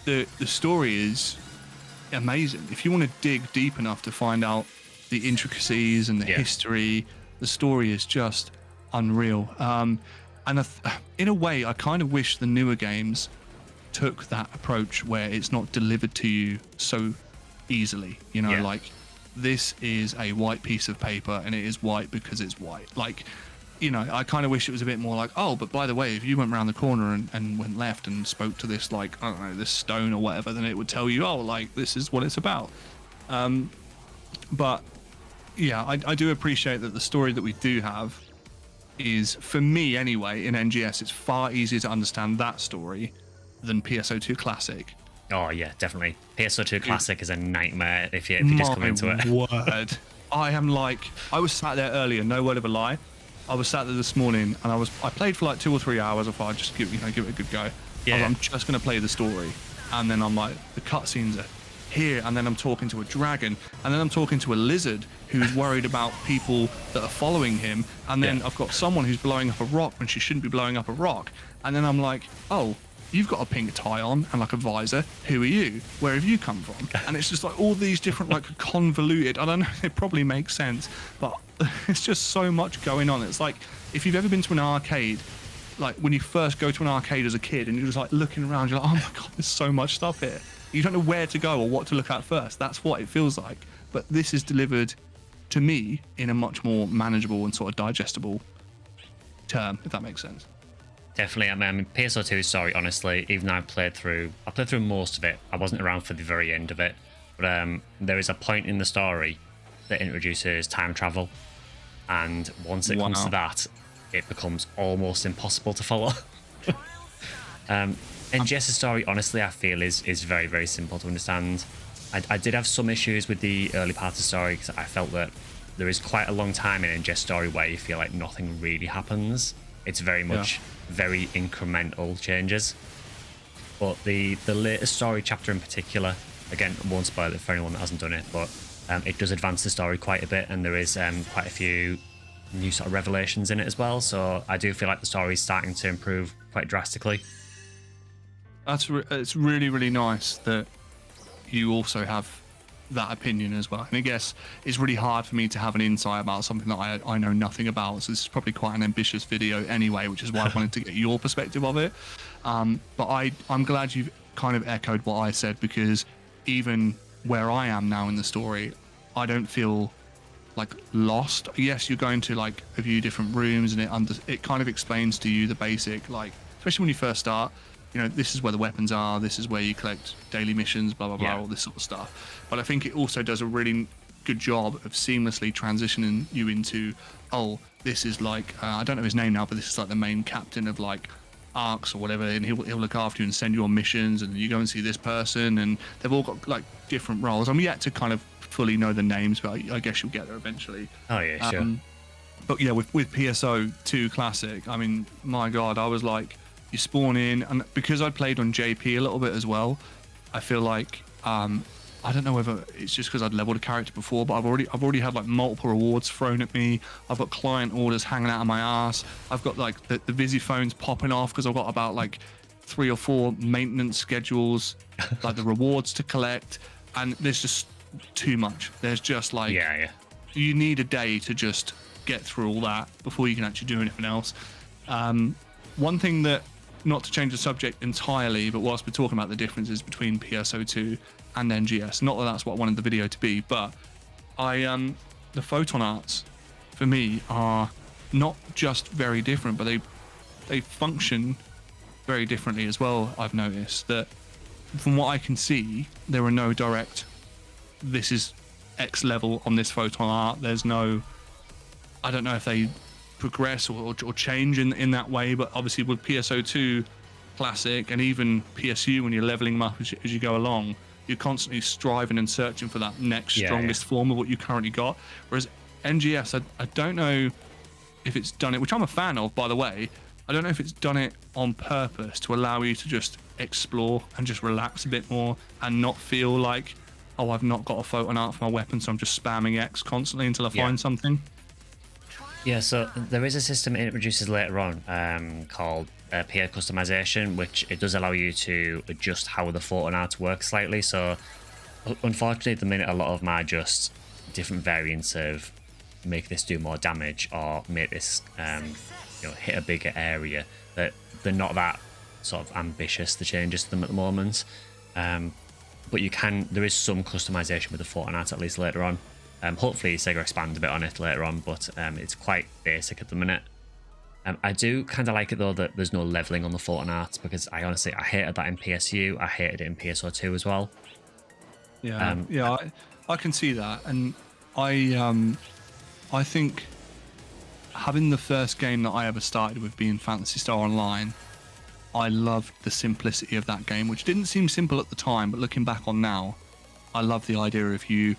the story is amazing. If you want to dig deep enough to find out the intricacies and the history, the story is just unreal. And in a way, I kind of wish the newer games took that approach where it's not delivered to you so easily. You know, like this is a white piece of paper and it is white because it's white. Like, you know, I kind of wish it was a bit more like, oh, but by the way, if you went around the corner and went left and spoke to this, like, I don't know, this stone or whatever, then it would tell you, oh, like, this is what it's about. But yeah, I do appreciate that the story that we do have is, for me anyway, in NGS, it's far easier to understand that story than PSO2 Classic. Oh yeah, definitely. PSO2 Classic is a nightmare if you just come into it. Word. I was sat there earlier, no word of a lie. I was sat there this morning and I played for like 2 or 3 hours. I thought I'd just give it a good go. Yeah. I'm just going to play the story. And then I'm like, the cutscenes are here, and then I'm talking to a dragon, and then I'm talking to a lizard who's worried about people that are following him, and then I've got someone who's blowing up a rock when she shouldn't be blowing up a rock, and then I'm like, oh, you've got a pink tie on and like a visor, who are you, where have you come from? And it's just like all these different, like, convoluted, I don't know, it probably makes sense, but it's just so much going on. It's like if you've ever been to an arcade, like when you first go to an arcade as a kid and you're just like looking around, you're like, oh my god, there's so much stuff here. You don't know where to go or what to look at first. That's what it feels like. But this is delivered to me in a much more manageable and sort of digestible term, if that makes sense. Definitely. I mean, PSO2 story, honestly, even though I played through most of it. I wasn't around for the very end of it, but there is a point in the story that introduces time travel, and once it comes to Wow. that, it becomes almost impossible to follow. NGS's story, honestly, I feel is very, very simple to understand. I did have some issues with the early part of the story because I felt that there is quite a long time in NGS story where you feel like nothing really happens. It's very Yeah. much very incremental changes. But the latest story chapter in particular, again, won't spoil it for anyone that hasn't done it, but it does advance the story quite a bit, and there is quite a few new sort of revelations in it as well. So I do feel like the story is starting to improve quite drastically. It's really, really nice that you also have that opinion as well. And I guess it's really hard for me to have an insight about something that I know nothing about. So this is probably quite an ambitious video anyway, which is why I wanted to get your perspective of it. But I'm glad you've kind of echoed what I said, because even where I am now in the story, I don't feel like lost. Yes, you're going to like a few different rooms, and it kind of explains to you the basic, like, especially when you first start, you know, this is where the weapons are, this is where you collect daily missions, blah blah blah, Yeah. all this sort of stuff. But I think it also does a really good job of seamlessly transitioning you into, oh, this is like I don't know his name now, but this is like the main captain of like arcs or whatever, and he'll look after you and send you on missions, and you go and see this person, and they've all got like different roles. I'm yet to kind of fully know the names, but I guess you'll get there eventually. Oh yeah, sure. But yeah, with PSO2 Classic, I mean, my God, I was like, you spawn in, and because I played on JP a little bit as well, I feel like I don't know whether it's just because I'd leveled a character before, but I've already had like multiple rewards thrown at me. I've got client orders hanging out of my ass. I've got like the Visi phones popping off because I've got about like 3 or 4 maintenance schedules, like the rewards to collect, and there's just too much. There's just like, Yeah, yeah. you need a day to just get through all that before you can actually do anything else. One thing that, not to change the subject entirely, but whilst we're talking about the differences between PSO2 and NGS, not that that's what I wanted the video to be, but the Photon arts for me are not just very different, but they function very differently as well. I've noticed that from what I can see, there are no direct, this is X level on this Photon art. There's no, I don't know if they progress or change in that way, but obviously with PSO2 Classic and even PSU, when you're leveling them up as you go along, you're constantly striving and searching for that next strongest form of what you currently got. Whereas NGS, I don't know if it's done it, which I'm a fan of, by the way. I don't know if it's done it on purpose to allow you to just explore and just relax a bit more and not feel like, oh, I've not got a Photon art for my weapon, so I'm just spamming X constantly until I find something. Yeah, so there is a system it introduces later on called peer customization, which it does allow you to adjust how the Photon art works slightly. So unfortunately, at the minute, a lot of them are just different variants of make this do more damage or make this hit a bigger area. That they're not that sort of ambitious, the changes to them at the moment. But there is some customization with the Photon art, at least later on. Hopefully Sega expand a bit on it later on, but it's quite basic at the minute. I do kind of like it though that there's no leveling on the Photon arts, because I hated that in PSU. I hated it in PSO2 as well. Yeah, I can see that, and I think having the first game that I ever started with being Phantasy Star Online, I loved the simplicity of that game, which didn't seem simple at the time, but looking back on now, I love the idea of you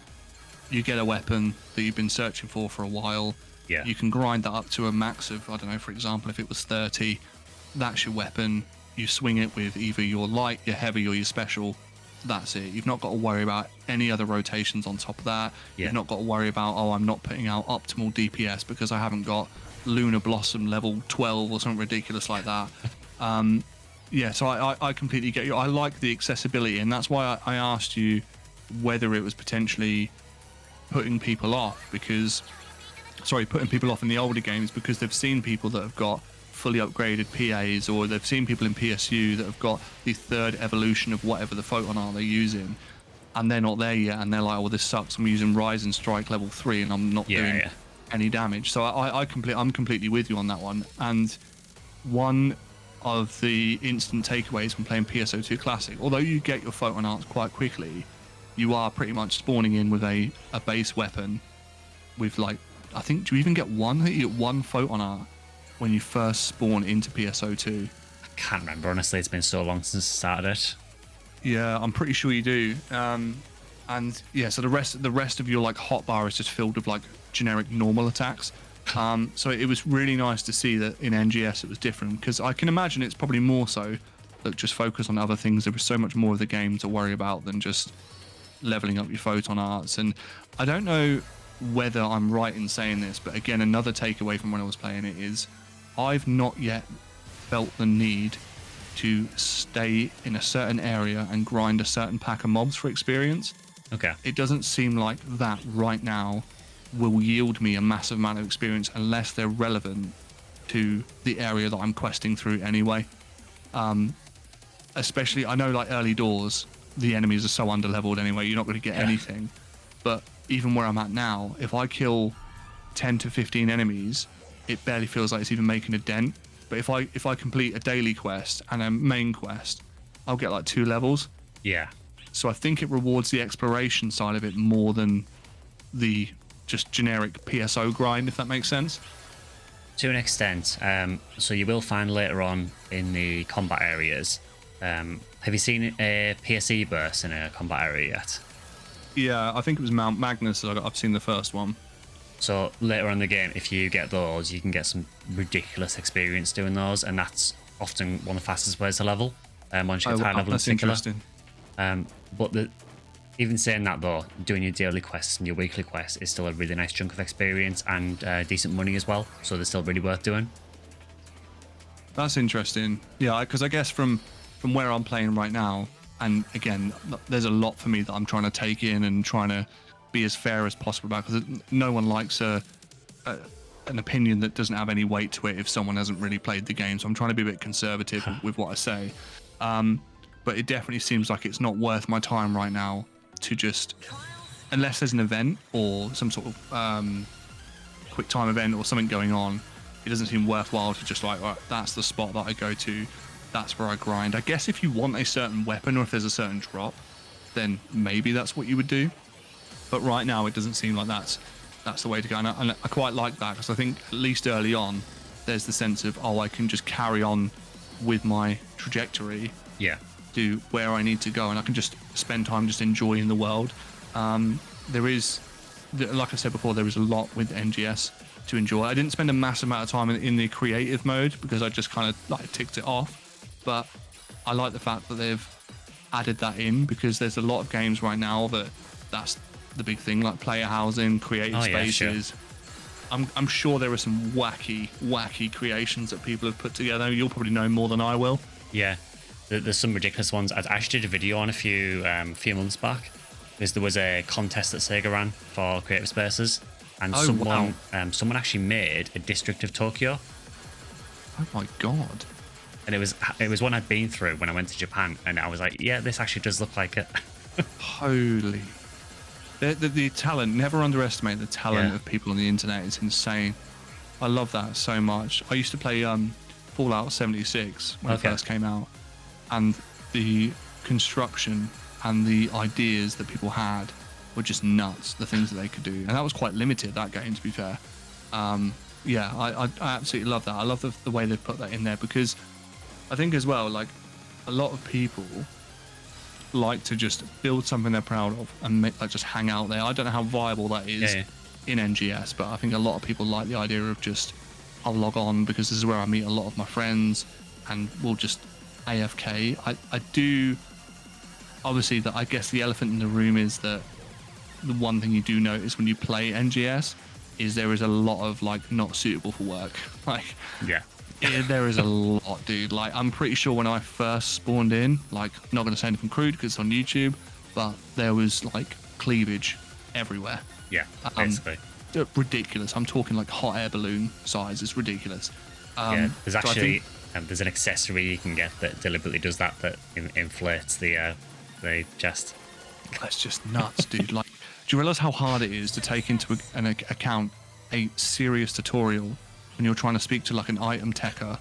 get a weapon that you've been searching for a while. Yeah. You can grind that up to a max of, I don't know, for example, if it was 30, that's your weapon. You swing it with either your light, your heavy, or your special. That's it. You've not got to worry about any other rotations on top of that. Yeah. You've not got to worry about, oh, I'm not putting out optimal DPS because I haven't got Lunar Blossom level 12 or something ridiculous like that. Yeah, so I completely get you. I like the accessibility, and that's why I asked you whether it was potentially putting people off in the older games because they've seen people that have got fully upgraded PAs, or they've seen people in PSU that have got the third evolution of whatever the Photon are they're using, and they're not there yet, and they're like, well, this sucks, I'm using Rise and Strike level 3 and I'm not doing any damage. So I'm completely with you on that one. And one of the instant takeaways from playing PSO2 Classic. Although you get your Photon arts quite quickly, you are pretty much spawning in with a base weapon with like, I think, do you even get one? I think you get one Photon art when you first spawn into PSO2. I can't remember, honestly. It's been so long since I started it. Yeah, I'm pretty sure you do. And yeah, so the rest of your like hotbar is just filled with like generic normal attacks. So it was really nice to see that in NGS it was different, because I can imagine it's probably more so that just focus on other things. There was so much more of the game to worry about than just leveling up your Photon arts. And I don't know whether I'm right in saying this, but again, another takeaway from when I was playing it is I've not yet felt the need to stay in a certain area and grind a certain pack of mobs for experience. Okay. It doesn't seem like that right now will yield me a massive amount of experience unless they're relevant to the area that I'm questing through anyway. Especially, I know like early doors, the enemies are so underleveled anyway, you're not going to get anything. But even where I'm at now, if I kill 10 to 15 enemies, it barely feels like it's even making a dent. But if I complete a daily quest and a main quest, I'll get like 2 levels. Yeah. So I think it rewards the exploration side of it more than the just generic PSO grind, if that makes sense. To an extent. So you will find later on in the combat areas. Have you seen a PSE burst in a combat area yet? Yeah, I think it was Mount Magnus. I've seen the first one. So later on in the game, if you get those, you can get some ridiculous experience doing those, and that's often one of the fastest ways to level. Once you get to high level in particular. Interesting. But even saying that though, doing your daily quests and your weekly quests is still a really nice chunk of experience and decent money as well. So they're still really worth doing. That's interesting. Yeah, because I guess from where I'm playing right now, and again, there's a lot for me that I'm trying to take in and trying to be as fair as possible about, because no one likes an opinion that doesn't have any weight to it if someone hasn't really played the game. So I'm trying to be a bit conservative with what I say. But it definitely seems like it's not worth my time right now to just, unless there's an event or some sort of quick time event or something going on, it doesn't seem worthwhile to just like, right, that's the spot that I go to, that's where I grind. I guess if you want a certain weapon or if there's a certain drop, then maybe that's what you would do. But right now it doesn't seem like that's the way to go. And I quite like that, because I think at least early on there's the sense of, oh, I can just carry on with my trajectory. Yeah. Do where I need to go, and I can just spend time just enjoying the world. There is, like I said before, there is a lot with NGS to enjoy. I didn't spend a massive amount of time in the creative mode because I just kind of like ticked it off, but I like the fact that they've added that in, because there's a lot of games right now that's the big thing, like player housing, creative spaces. Sure. I'm sure there are some wacky creations that people have put together. You'll probably know more than I will. Yeah. There's some ridiculous ones. I actually did a video on a few months back, because there was a contest that Sega ran for creative spaces, and someone actually made a district of Tokyo. Oh my god! And it was one I'd been through when I went to Japan, and I was like, yeah, this actually does look like it. Holy! The talent. Never underestimate the talent of people on the internet. It's insane. I love that so much. I used to play Fallout 76 when it first came out. And the construction and the ideas that people had were just nuts, the things that they could do. And that was quite limited, that game, to be fair. Yeah, I absolutely love that. I love the way they've put that in there, because I think as well, like, a lot of people like to just build something they're proud of and just hang out there. I don't know how viable that is in NGS, but I think a lot of people like the idea of just, I'll log on because this is where I meet a lot of my friends, and we'll just AFK. I do, obviously, that I guess the elephant in the room is that the one thing you do notice when you play NGS is there is a lot of like not suitable for work. Like, there is a lot, dude. Like, I'm pretty sure when I first spawned in, like, not going to say anything crude because it's on YouTube, but there was like cleavage everywhere. Yeah, basically. Ridiculous. I'm talking like hot air balloon size. It's ridiculous. There's actually there's an accessory you can get that deliberately does that inflates the chest. That's just nuts, dude. Like, do you realize how hard it is to take into account a serious tutorial when you're trying to speak to like an item techer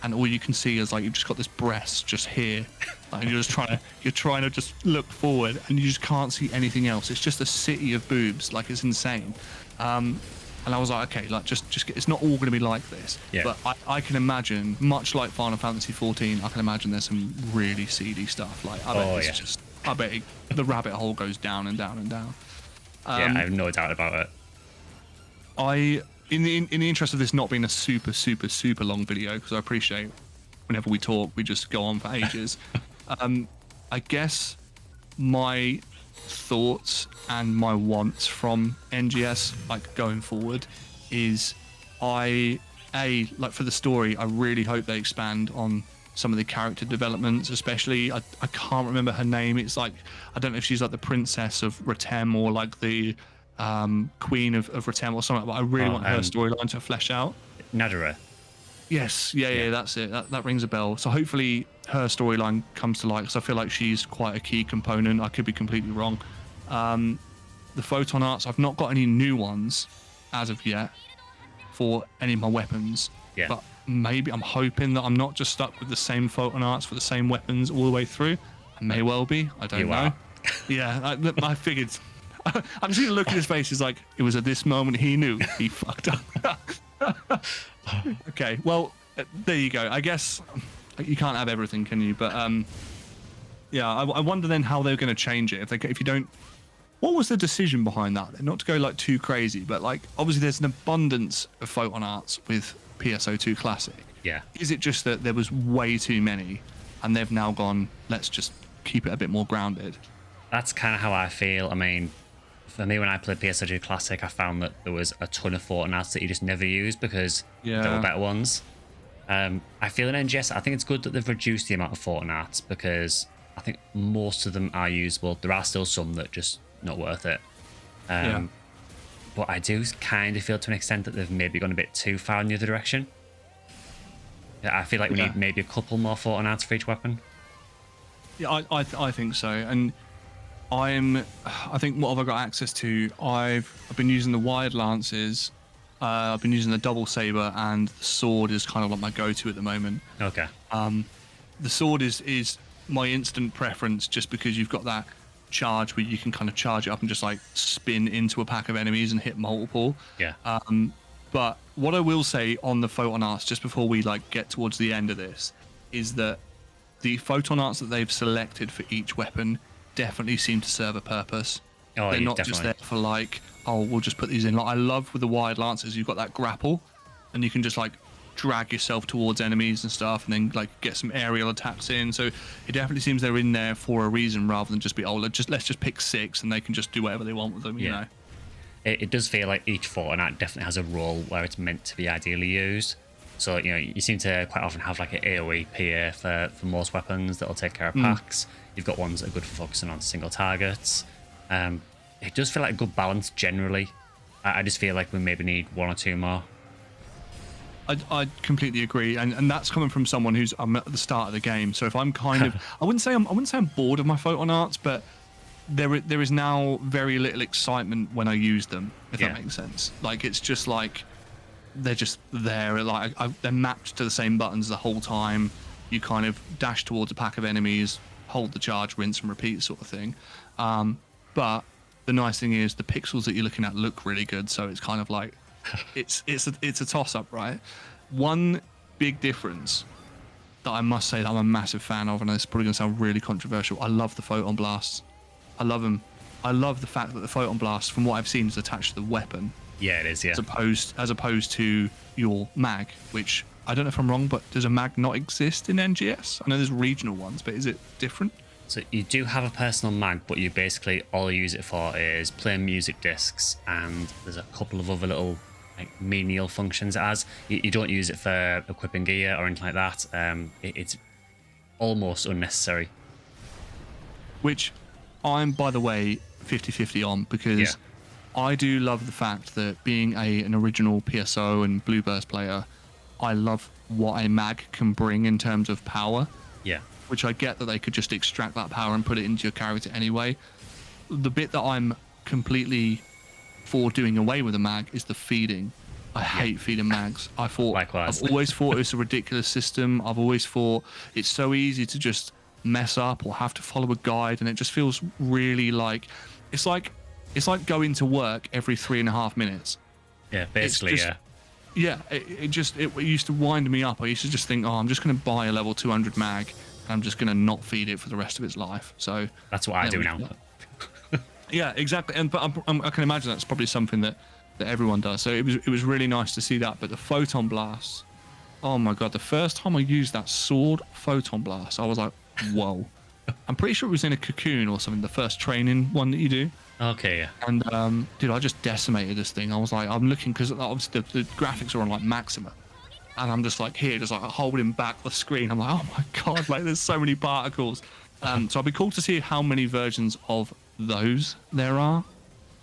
and all you can see is like you've just got this breast just here, and you're trying to just look forward, and you just can't see anything else. It's just a city of boobs, like it's insane. And I was like, okay, like just it's not all going to be like this. Yeah. But I can imagine, much like Final Fantasy 14, I can imagine there's some really seedy stuff. Like I bet the rabbit hole goes down and down and down. Yeah, I have no doubt about it. In the interest of this not being a super long video, because I appreciate whenever we talk we just go on for ages. I guess my thoughts and my wants from NGS, like going forward, is like for the story, I really hope they expand on some of the character developments, especially I can't remember her name. It's like, I don't know if she's like the princess of Ratem or like the queen of Ratem or something, but I really want her storyline to flesh out. Nadara. Yes, yeah, that's it. That rings a bell. So hopefully her storyline comes to light, because I feel like she's quite a key component. I could be completely wrong. The Photon arts, I've not got any new ones as of yet for any of my weapons. Yeah. But maybe I'm hoping that I'm not just stuck with the same Photon arts for the same weapons all the way through. I may well be. I don't know. Yeah, I figured. I'm just looking at his face. He's like, it was at this moment he knew he fucked up. Okay, well, there you go. I guess you can't have everything, can you? But yeah, I wonder then how they're going to change it. If you don't, what was the decision behind that? Not to go like too crazy, but like obviously there's an abundance of Photon arts with PSO2 Classic. Yeah. Is it just that there was way too many, and they've now gone, let's just keep it a bit more grounded? That's kind of how I feel. I mean, for me, when I played PSO2 Classic, I found that there was a ton of Photon arts that you just never used because there were better ones. I feel in NGS, I think it's good that they've reduced the amount of Photon arts because I think most of them are usable. There are still some that just not worth it. But I do kind of feel to an extent that they've maybe gone a bit too far in the other direction. I feel like we need maybe a couple more Photon arts for each weapon. Yeah, I think so. And I think what have I got access to? I've been using the wired lances, I've been using the double saber, and the sword is kind of like my go-to at the moment. Okay. The sword is my instant preference just because you've got that charge where you can kind of charge it up and just like spin into a pack of enemies and hit multiple. Yeah. But what I will say on the Photon arts, just before we like get towards the end of this, is that the Photon arts that they've selected for each weapon definitely seem to serve a purpose. Oh, they're not definitely. just there for like, oh, we'll just put these in. Like, I love with the wired lances, you've got that grapple, and you can just like drag yourself towards enemies and stuff, and then like get some aerial attacks in. So it definitely seems they're in there for a reason, rather than just be, oh, let's just pick 6 and they can just do whatever they want with them. You know. It does feel like each Photon art definitely has a role where it's meant to be ideally used. So, you know, you seem to quite often have like an AoE PA for most weapons that'll take care of packs. You've got ones that are good for focusing on single targets. It does feel like a good balance generally. I just feel like we maybe need 1 or 2 more. I completely agree, and that's coming from someone who's at the start of the game. So if I'm kind of, I wouldn't say I'm bored of my Photon arts, but there is now very little excitement when I use them, if that makes sense. Like, it's just like they're just there, like they're mapped to the same buttons the whole time. You kind of dash towards a pack of enemies, hold the charge, rinse and repeat sort of thing. But the nice thing is the pixels that you're looking at look really good, so it's kind of like it's a toss-up, right? One big difference that I must say that I'm a massive fan of, and it's probably going to sound really controversial, I love the Photon blasts. I love them. I love the fact that the Photon blast, from what I've seen, is attached to the weapon. Yeah, it is, yeah. As opposed to your mag, which I don't know if I'm wrong, but does a mag not exist in NGS? I know there's regional ones, but is it different? So you do have a personal mag, but you basically all you use it for is playing music discs, and there's a couple of other little like menial functions it has. You don't use it for equipping gear or anything like that. It's almost unnecessary. Which I'm, by the way, 50-50 on, because I do love the fact that being an original PSO and Blue Burst player, I love what a mag can bring in terms of power. Yeah. Which I get that they could just extract that power and put it into your character anyway. The bit that I'm completely for doing away with a mag is the feeding. I hate feeding mags. I've Likewise. always thought it's a ridiculous system. I've always thought it's so easy to just mess up or have to follow a guide, and it just feels really like it's like going to work every 3.5 minutes. Yeah, basically, just, yeah. Yeah, it used to wind me up. I used to just think, oh, I'm just going to buy a level 200 mag, and I'm just going to not feed it for the rest of its life. So That's what I do now. yeah, exactly. And but I can imagine that's probably something that everyone does. So it was really nice to see that. But the photon blast, oh my god! The first time I used that sword photon blast, I was like, whoa. I'm pretty sure it was in a cocoon or something. The first training one that you do. Okay, yeah. And dude, I just decimated this thing. I was like, I'm looking because obviously the graphics are on like maximum, and I'm just like here, just like holding back the screen. I'm like, oh my god, like there's so many particles. So it'd be cool to see how many versions of those there are.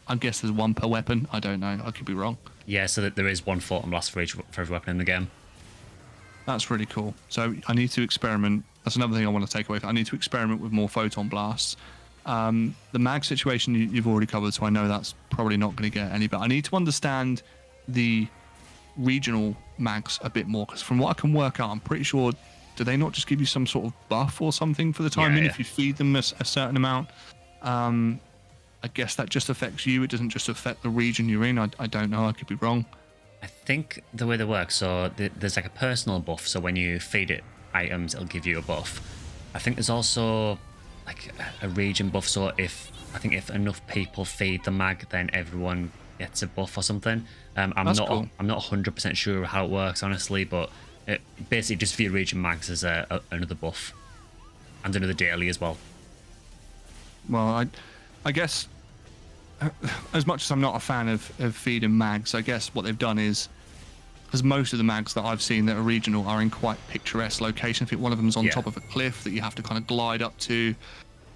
I guess there's one per weapon. I don't know. I could be wrong. Yeah, so that there is one photon blast for every weapon in the game. That's really cool. So I need to experiment. That's another thing I want to take away. I need to experiment with more photon blasts. The mag situation you've already covered, so I know that's probably not going to get any better. I need to understand the regional mags a bit more, because from what I can work out, I'm pretty sure, do they not just give you some sort of buff or something for the timing if you feed them a certain amount? I guess that just affects you. It doesn't just affect the region you're in. I don't know. I could be wrong. I think the way they work, so there's like a personal buff. So when you feed it items, it'll give you a buff. I think there's also like a region buff. So if enough people feed the mag, then everyone gets a buff or something. I'm not cool. I'm not 100% sure how it works, honestly, but it basically just for your region mags as another buff and another daily as well. Well, I guess as much as I'm not a fan of feeding mags, I guess what they've done is, because most of the mags that I've seen that are regional are in quite picturesque locations. I think one of them is on top of a cliff that you have to kind of glide up to.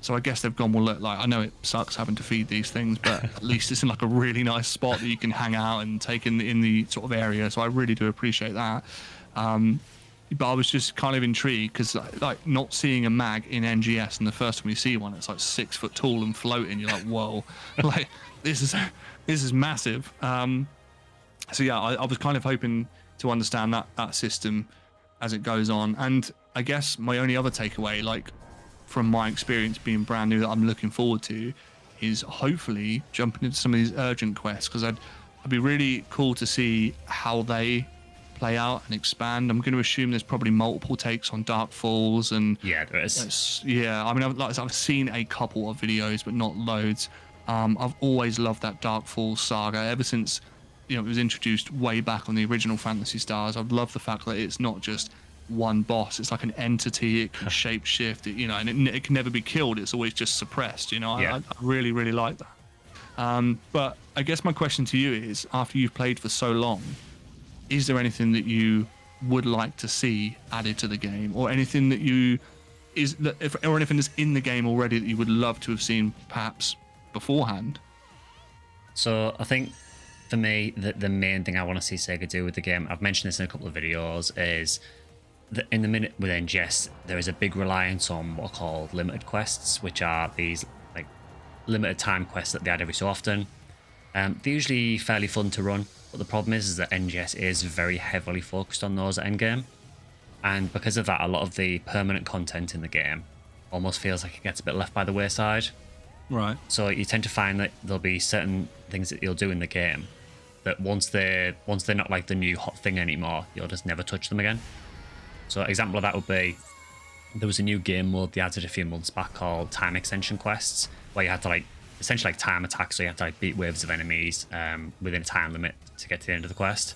So I guess they've gone, well, look, like I know it sucks having to feed these things, but at least it's in like a really nice spot that you can hang out and take in the sort of area. So I really do appreciate that. But I was just kind of intrigued because like not seeing a mag in NGS, and the first time you see one, it's like 6 foot tall and floating. You're like, whoa, like this is massive. So yeah, I was kind of hoping to understand that system as it goes on. And I guess my only other takeaway, like from my experience being brand new, that I'm looking forward to, is hopefully jumping into some of these urgent quests, because I'd be really cool to see how they play out and expand. I'm going to assume there's probably multiple takes on Dark Falls, and Yeah, there is. yeah, I mean, I've seen a couple of videos, but not loads. I've always loved that Dark Falls saga ever since it was introduced way back on the original Phantasy Stars. I've loved the fact that it's not just one boss; it's like an entity. It can shapeshift, and it can never be killed. It's always just suppressed. I really, really like that. But I guess my question to you is, after you've played for so long, is there anything that you would like to see added to the game, or anything that or anything that's in the game already that you would love to have seen perhaps beforehand? So I think for me, the main thing I want to see Sega do with the game, I've mentioned this in a couple of videos, is that in the minute with NGS, there is a big reliance on what are called limited quests, which are these like limited time quests that they add every so often. They're usually fairly fun to run, but the problem is that NGS is very heavily focused on those at Endgame. And because of that, a lot of the permanent content in the game almost feels like it gets a bit left by the wayside. Right. So you tend to find that there'll be certain things that you'll do in the game that once they're not like the new hot thing anymore, you'll just never touch them again. So an example of that would be, there was a new game mode they added a few months back called Time Extension Quests, where you had to like essentially like time attacks, so you have to like beat waves of enemies within a time limit to get to the end of the quest.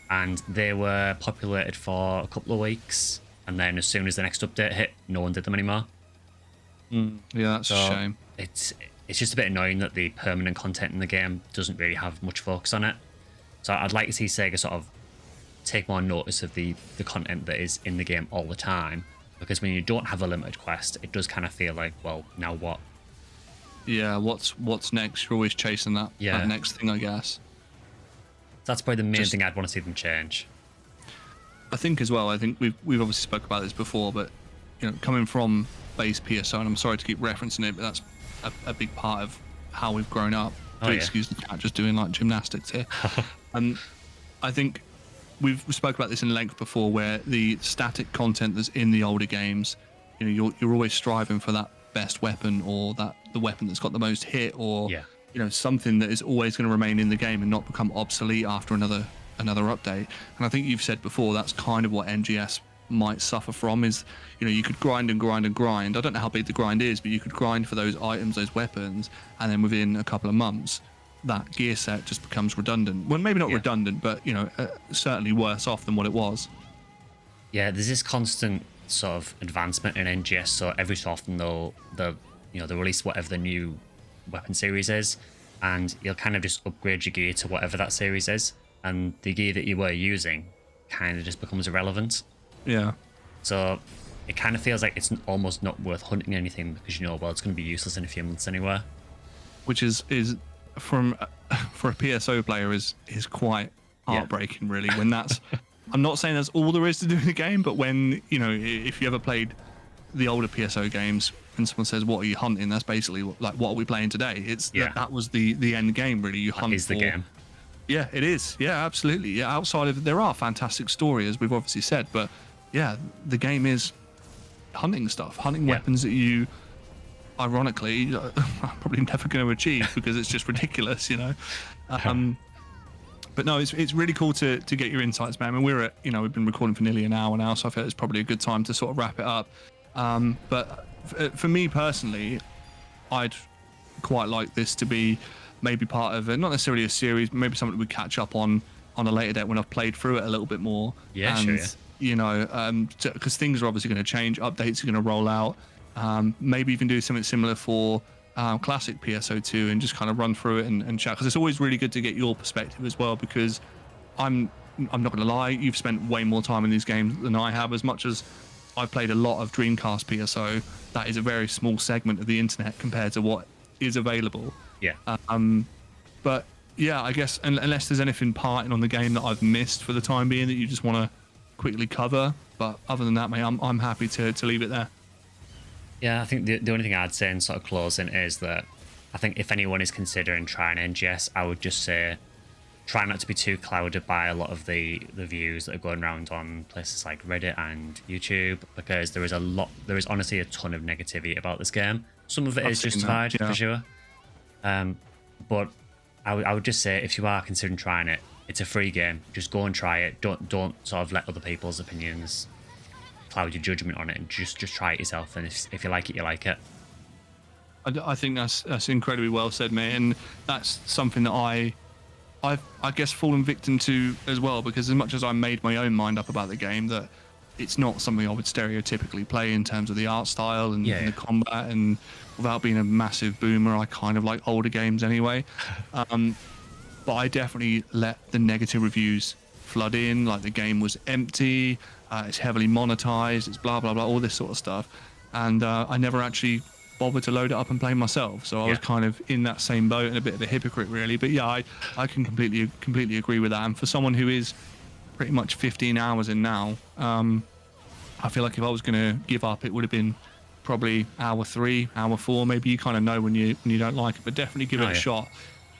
And they were populated for a couple of weeks, and then as soon as the next update hit, no one did them anymore. Yeah, that's a shame. It's just a bit annoying that the permanent content in the game doesn't really have much focus on it. So I'd like to see Sega sort of take more notice of the content that is in the game all the time, because when you don't have a limited quest, it does kind of feel like, well, now what? Yeah, what's next? You're always chasing that next thing, I guess. That's probably the main thing I'd want to see them change. I think as well, I think we've obviously spoke about this before, but coming from base PSO, and I'm sorry to keep referencing it, but that's a big part of how we've grown up. Excuse the cat just doing like gymnastics here. I think we spoke about this in length before, where the static content that's in the older games, you know, you're always striving for that best weapon, or that the weapon that's got the most hit, or Yeah. you know, something that is always going to remain in the game and not become obsolete after another update. And I think you've said before that's kind of what NGS might suffer from, is, you know, you could grind and grind and grind. I don't know how big the grind is, but you could grind for those items, those weapons, and then within a couple of months that gear set just becomes redundant. Well, maybe not Yeah. redundant, but you know, certainly worse off than what it was. Yeah, there's this constant sort of advancement in NGS. So every so often they'll they'll release whatever the new weapon series is, and you'll kind of just upgrade your gear to whatever that series is, and the gear that you were using kind of just becomes irrelevant. Yeah. So it kind of feels like it's almost not worth hunting anything, because you know, well, it's going to be useless in a few months anyway. Which is from for a PSO player is quite heartbreaking, really. When that's, I'm not saying that's all there is to do in the game, but when, you know, if you ever played the older PSO games and someone says, "What are you hunting?" That's basically like, "What are we playing today?" It's that was the end game, really. You hunt Is the for, game. yeah, it is. Yeah, absolutely. Yeah, outside of, there are fantastic stories, as we've obviously said, but yeah, the game is hunting stuff, hunting weapons that you, ironically, are probably never going to achieve because it's just ridiculous, you know. But no, it's really cool to get your insights, man. I mean, we're at, you know, we've been recording for nearly an hour now, so I feel it's probably a good time to sort of wrap it up. But for me personally, I'd quite like this to be maybe part of not necessarily a series, but maybe something we catch up on a later date when I've played through it a little bit more. Yeah, and, sure. Yeah. You know, because things are obviously going to change, updates are going to roll out. Maybe even do something similar for classic PSO2 and just kind of run through it and chat, because it's always really good to get your perspective as well, because I'm not going to lie, you've spent way more time in these games than I have. As much as I've played a lot of Dreamcast PSO, that is a very small segment of the internet compared to what is available. Yeah. But yeah, I guess unless there's anything parting on the game that I've missed for the time being that you just want to quickly cover, but other than that, mate, I'm happy to leave it there. Yeah, I think the only thing I'd say in sort of closing is that I think if anyone is considering trying NGS, I would just say try not to be too clouded by a lot of the views that are going around on places like Reddit and YouTube, because there is honestly a ton of negativity about this game. Some of it is justified, for sure. But I would just say, if you are considering trying it, it's a free game. Just go and try it. Don't sort of let other people's opinions cloud your judgment on it, and just try it yourself. And if you like it, you like it. I think that's incredibly well said, mate, and that's something that I guess fallen victim to as well, because as much as I made my own mind up about the game, that it's not something I would stereotypically play in terms of the art style and the combat, and without being a massive boomer, I kind of like older games anyway. But I definitely let the negative reviews flood in, like the game was empty, it's heavily monetized, it's blah blah blah, all this sort of stuff, and I never actually bothered to load it up and play myself. So I was kind of in that same boat and a bit of a hypocrite, really. But yeah, I can completely agree with that. And for someone who is pretty much 15 hours in now, I feel like if I was going to give up, it would have been probably hour 3, hour 4. Maybe you kind of know when you don't like it, but definitely give it a shot.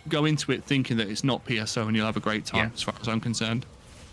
Go into it thinking that it's not PSO and you'll have a great time, as far as I'm concerned.